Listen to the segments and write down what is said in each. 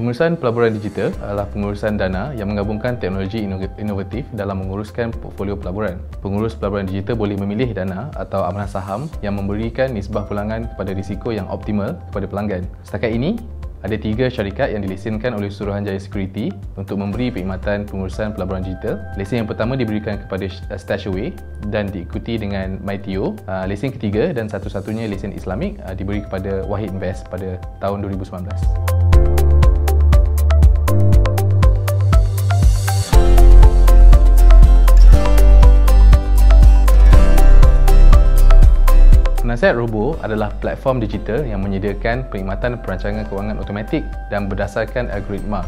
Pengurusan pelaburan digital adalah pengurusan dana yang menggabungkan teknologi inovatif dalam menguruskan portfolio pelaburan. Pengurus pelaburan digital boleh memilih dana atau amanah saham yang memberikan nisbah pulangan kepada risiko yang optimal kepada pelanggan. Setakat ini, ada 3 syarikat yang dilesenkan oleh Suruhanjaya Security untuk memberi perkhidmatan pengurusan pelaburan digital. Lesen yang pertama diberikan kepada Stashaway dan diikuti dengan MyTio. Lesen ketiga dan satu-satunya lesen Islamik diberi kepada Wahid Invest pada tahun 2019. Penasihat Robo adalah platform digital yang menyediakan perkhidmatan perancangan kewangan automatik dan berdasarkan algoritma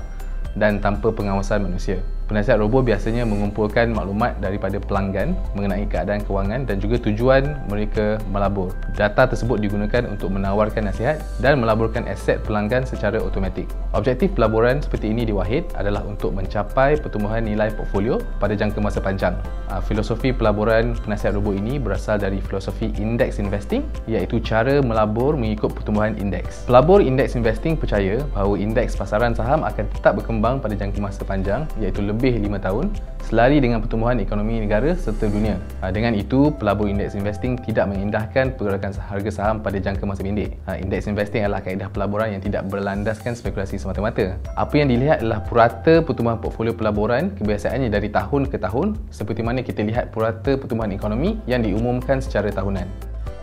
dan tanpa pengawasan manusia. Penasihat Robo biasanya mengumpulkan maklumat daripada pelanggan mengenai keadaan kewangan dan juga tujuan mereka melabur. Data tersebut digunakan untuk menawarkan nasihat dan melaburkan aset pelanggan secara automatik. Objektif pelaburan seperti ini di Wahid adalah untuk mencapai pertumbuhan nilai portfolio pada jangka masa panjang. Filosofi pelaburan penasihat Robo ini berasal dari filosofi index investing, iaitu cara melabur mengikut pertumbuhan indeks. Pelabur index investing percaya bahawa indeks pasaran saham akan tetap berkembang pada jangka masa panjang, iaitu lebih 5 tahun, selari dengan pertumbuhan ekonomi negara serta dunia. Dengan itu, pelabur indeks investing tidak mengindahkan pergerakan harga saham pada jangka masa pendek. Indeks investing adalah kaedah pelaburan yang tidak berlandaskan spekulasi semata-mata. Apa yang dilihat adalah purata pertumbuhan portfolio pelaburan, kebiasaannya dari tahun ke tahun, seperti mana kita lihat purata pertumbuhan ekonomi yang diumumkan secara tahunan.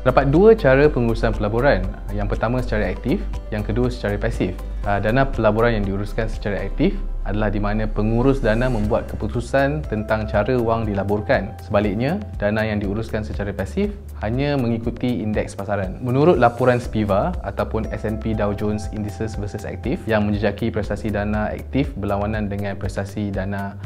Terdapat 2 cara pengurusan pelaburan. Yang pertama secara aktif, yang kedua secara pasif. Dana pelaburan yang diuruskan secara aktif adalah di mana pengurus dana membuat keputusan tentang cara wang dilaburkan. Sebaliknya, dana yang diuruskan secara pasif hanya mengikuti indeks pasaran. Menurut laporan SPIVA ataupun S&P Dow Jones Indices versus Active yang menjejaki prestasi dana aktif berlawanan dengan prestasi dana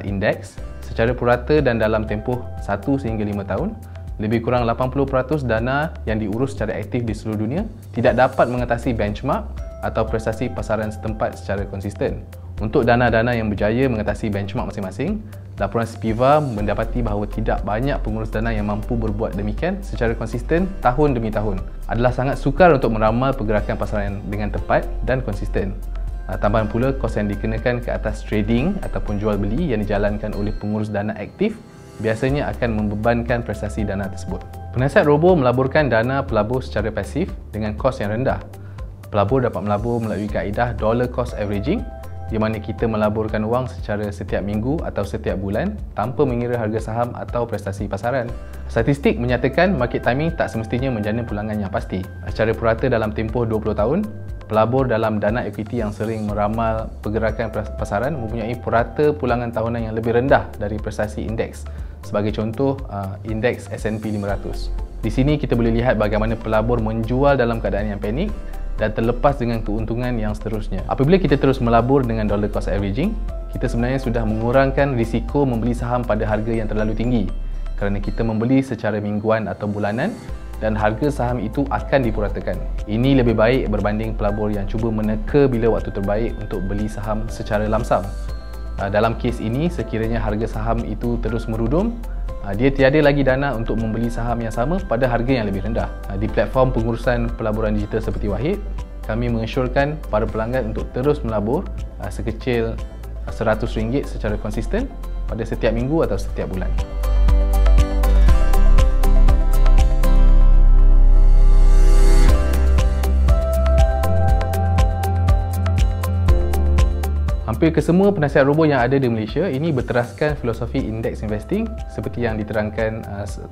indeks, secara purata dan dalam tempoh 1 sehingga 5 tahun, lebih kurang 80% dana yang diurus secara aktif di seluruh dunia tidak dapat mengatasi benchmark atau prestasi pasaran setempat secara konsisten. Untuk dana-dana yang berjaya mengatasi benchmark masing-masing, laporan SPIVA mendapati bahawa tidak banyak pengurus dana yang mampu berbuat demikian secara konsisten tahun demi tahun. Adalah sangat sukar untuk meramal pergerakan pasaran dengan tepat dan konsisten. Tambahan pula, kos yang dikenakan ke atas trading ataupun jual beli yang dijalankan oleh pengurus dana aktif biasanya akan membebankan prestasi dana tersebut. Penasihat Robo melaburkan dana pelabur secara pasif dengan kos yang rendah. Pelabur dapat melabur melalui kaedah dollar cost averaging, di mana kita melaburkan wang secara setiap minggu atau setiap bulan tanpa mengira harga saham atau prestasi pasaran. Statistik menyatakan market timing tak semestinya menjana pulangan yang pasti. Secara purata dalam tempoh 20 tahun, pelabur dalam dana equity yang sering meramal pergerakan pasaran mempunyai purata pulangan tahunan yang lebih rendah dari prestasi indeks. Sebagai contoh, indeks S&P 500. Di sini kita boleh lihat bagaimana pelabur menjual dalam keadaan yang panik dan terlepas dengan keuntungan yang seterusnya. Apabila kita terus melabur dengan dollar cost averaging, kita sebenarnya sudah mengurangkan risiko membeli saham pada harga yang terlalu tinggi kerana kita membeli secara mingguan atau bulanan dan harga saham itu akan dipuratakan. Ini lebih baik berbanding pelabur yang cuba meneka bila waktu terbaik untuk beli saham secara lamsam. Dalam kes ini, sekiranya harga saham itu terus merudum, dia tiada lagi dana untuk membeli saham yang sama pada harga yang lebih rendah. Di platform pengurusan pelaburan digital seperti Wahid, kami mengesyorkan para pelanggan untuk terus melabur sekecil RM100 secara konsisten pada setiap minggu atau setiap bulan. Hampir kesemua penasihat robo yang ada di Malaysia ini berteraskan filosofi index investing seperti yang diterangkan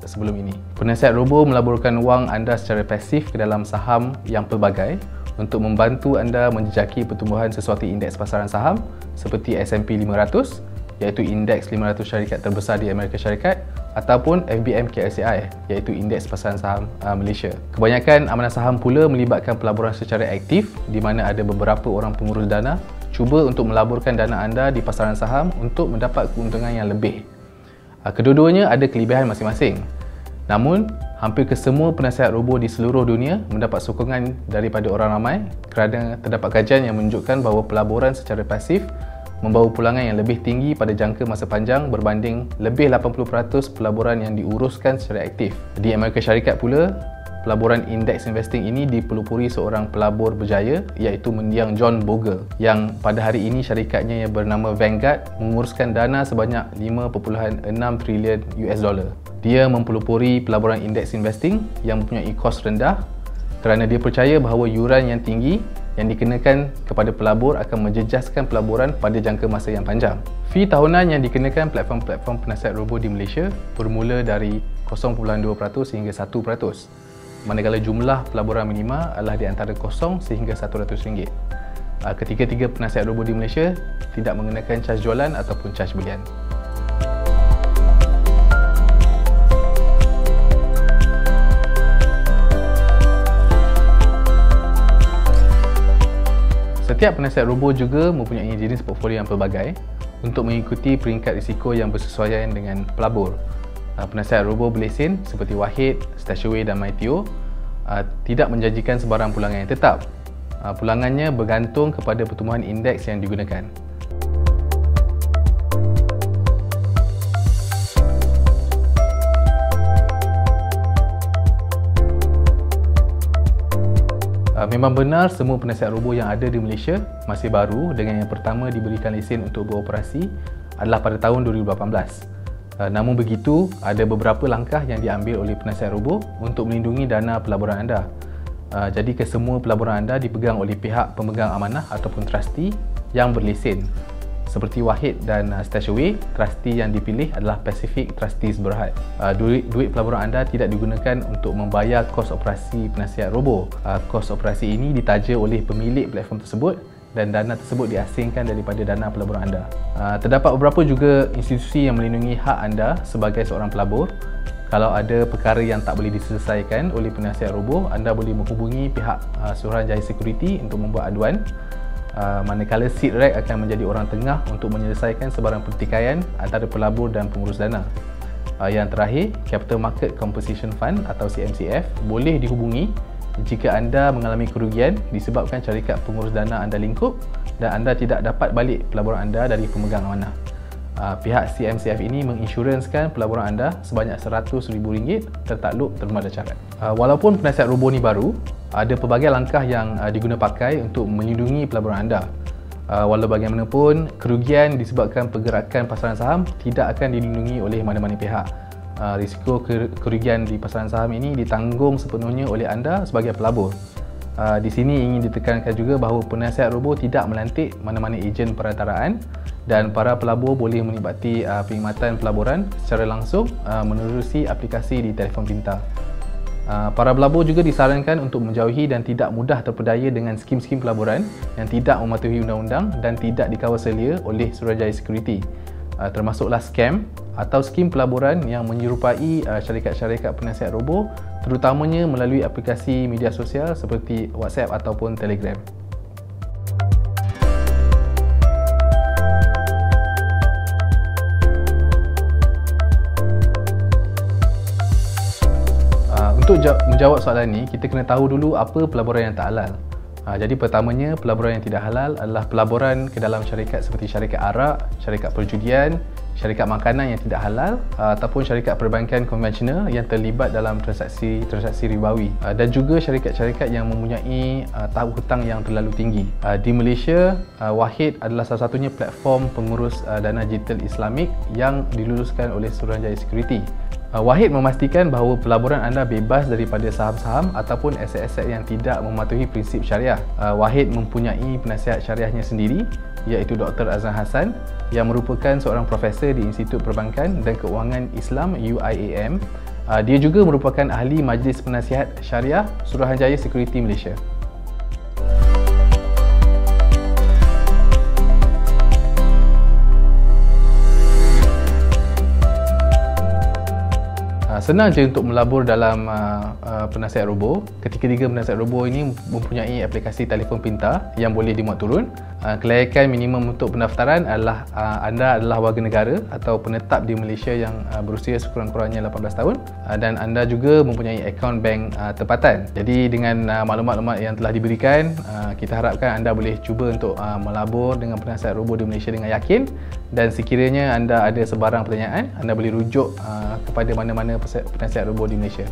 sebelum ini. Penasihat robo melaburkan wang anda secara pasif ke dalam saham yang pelbagai untuk membantu anda menjejaki pertumbuhan sesuatu indeks pasaran saham seperti S&P 500 iaitu indeks 500 syarikat terbesar di Amerika Syarikat ataupun FBM KSCI iaitu indeks pasaran saham Malaysia. Kebanyakan amanah saham pula melibatkan pelaburan secara aktif di mana ada beberapa orang pengurus dana cuba untuk melaburkan dana anda di pasaran saham untuk mendapat keuntungan yang lebih. Kedua-duanya ada kelebihan masing-masing. Namun, hampir kesemua penasihat robo di seluruh dunia mendapat sokongan daripada orang ramai kerana terdapat kajian yang menunjukkan bahawa pelaburan secara pasif membawa pulangan yang lebih tinggi pada jangka masa panjang berbanding lebih 80% pelaburan yang diuruskan secara aktif. Di Amerika Syarikat pula, pelaburan indeks investing ini dipelopori seorang pelabur berjaya iaitu mendiang John Bogle yang pada hari ini syarikatnya yang bernama Vanguard menguruskan dana sebanyak 5.6 trilion US dollar. Dia mempelopori pelaburan indeks investing yang mempunyai kos rendah kerana dia percaya bahawa yuran yang tinggi yang dikenakan kepada pelabur akan menjejaskan pelaburan pada jangka masa yang panjang. Fee tahunan yang dikenakan platform-platform penasihat robo di Malaysia bermula dari 0.2% hingga 1%, manakala jumlah pelaburan minima adalah di antara 0 sehingga RM100. Ketiga-tiga penasihat robo di Malaysia tidak mengenakan caj jualan ataupun caj belian. Setiap penasihat robo juga mempunyai jenis portfolio yang pelbagai untuk mengikuti peringkat risiko yang bersesuaian dengan pelabur. Penasihat robo berlesen seperti Wahid, Stashaway dan MyTio tidak menjanjikan sebarang pulangan yang tetap. Pulangannya bergantung kepada pertumbuhan indeks yang digunakan. Memang benar semua penasihat robo yang ada di Malaysia masih baru, dengan yang pertama diberikan lesen untuk beroperasi adalah pada tahun 2018. Namun begitu, ada beberapa langkah yang diambil oleh penasihat robo untuk melindungi dana pelaburan anda. Jadi kesemua pelaburan anda dipegang oleh pihak pemegang amanah ataupun trustee yang berlesen. Seperti Wahid dan Stashaway, trustee yang dipilih adalah Pacific Trustees Berhad. Duit pelaburan anda tidak digunakan untuk membayar kos operasi penasihat robo. Kos operasi ini ditaja oleh pemilik platform tersebut dan dana tersebut diasingkan daripada dana pelaburan anda. Terdapat beberapa juga institusi yang melindungi hak anda sebagai seorang pelabur. Kalau ada perkara yang tak boleh diselesaikan oleh penasihat robo, anda boleh menghubungi pihak Suruhanjaya Security untuk membuat aduan. Manakala SIDRAC akan menjadi orang tengah untuk menyelesaikan sebarang pertikaian antara pelabur dan pengurus dana. Yang terakhir, Capital Market Composition Fund atau CMCF boleh dihubungi jika anda mengalami kerugian disebabkan syarikat pengurus dana anda lingkup dan anda tidak dapat balik pelaburan anda dari pemegang amanah. Pihak CMCF ini menginsurenskan pelaburan anda sebanyak RM100,000 tertakluk dermaga carat. Walaupun penasihat robo ni baru, ada pelbagai langkah yang diguna pakai untuk melindungi pelaburan anda. Walau bagaimanapun, kerugian disebabkan pergerakan pasaran saham tidak akan dilindungi oleh mana-mana pihak. Risiko kerugian di pasaran saham ini ditanggung sepenuhnya oleh anda sebagai pelabur. Di sini ingin ditekankan juga bahawa penasihat robo tidak melantik mana-mana ejen perantaraan dan para pelabur boleh menikmati perkhidmatan pelaburan secara langsung menerusi aplikasi di telefon pintar. Para pelabur juga disarankan untuk menjauhi dan tidak mudah terpedaya dengan skim-skim pelaburan yang tidak mematuhi undang-undang dan tidak dikawal selia oleh Suruhanjaya Security. Termasuklah scam atau skim pelaburan yang menyerupai syarikat-syarikat penasihat robo, terutamanya melalui aplikasi media sosial seperti WhatsApp ataupun Telegram. Untuk menjawab soalan ni, kita kena tahu dulu apa pelaburan yang tak halal. Jadi pertamanya, pelaburan yang tidak halal adalah pelaburan ke dalam syarikat seperti syarikat arak, syarikat perjudian, syarikat makanan yang tidak halal ataupun syarikat perbankan konvensional yang terlibat dalam transaksi ribawi, dan juga syarikat-syarikat yang mempunyai tahap hutang yang terlalu tinggi. Di Malaysia, Wahid adalah salah satunya platform pengurus dana digital Islamik yang diluluskan oleh Suruhanjaya Security. Wahid memastikan bahawa pelaburan anda bebas daripada saham-saham ataupun aset-aset yang tidak mematuhi prinsip syariah. Wahid mempunyai penasihat syariahnya sendiri iaitu Dr. Azlan Hassan yang merupakan seorang profesor di Institut Perbankan dan Keuangan Islam UIAM. Dia juga merupakan ahli Majlis Penasihat Syariah Suruhanjaya Security Malaysia. Senang je untuk melabur dalam penasihat robo. Ketiga-tiga penasihat robo ini mempunyai aplikasi telefon pintar yang boleh dimuat turun. Kelayakan minimum untuk pendaftaran adalah anda adalah warga negara atau penetap di Malaysia yang berusia sekurang-kurangnya 18 tahun dan anda juga mempunyai akaun bank tempatan. Jadi dengan maklumat-maklumat yang telah diberikan, kita harapkan anda boleh cuba untuk melabur dengan penasihat robo di Malaysia dengan yakin, dan sekiranya anda ada sebarang pertanyaan, anda boleh rujuk kepada mana-mana penasihat robo di Malaysia.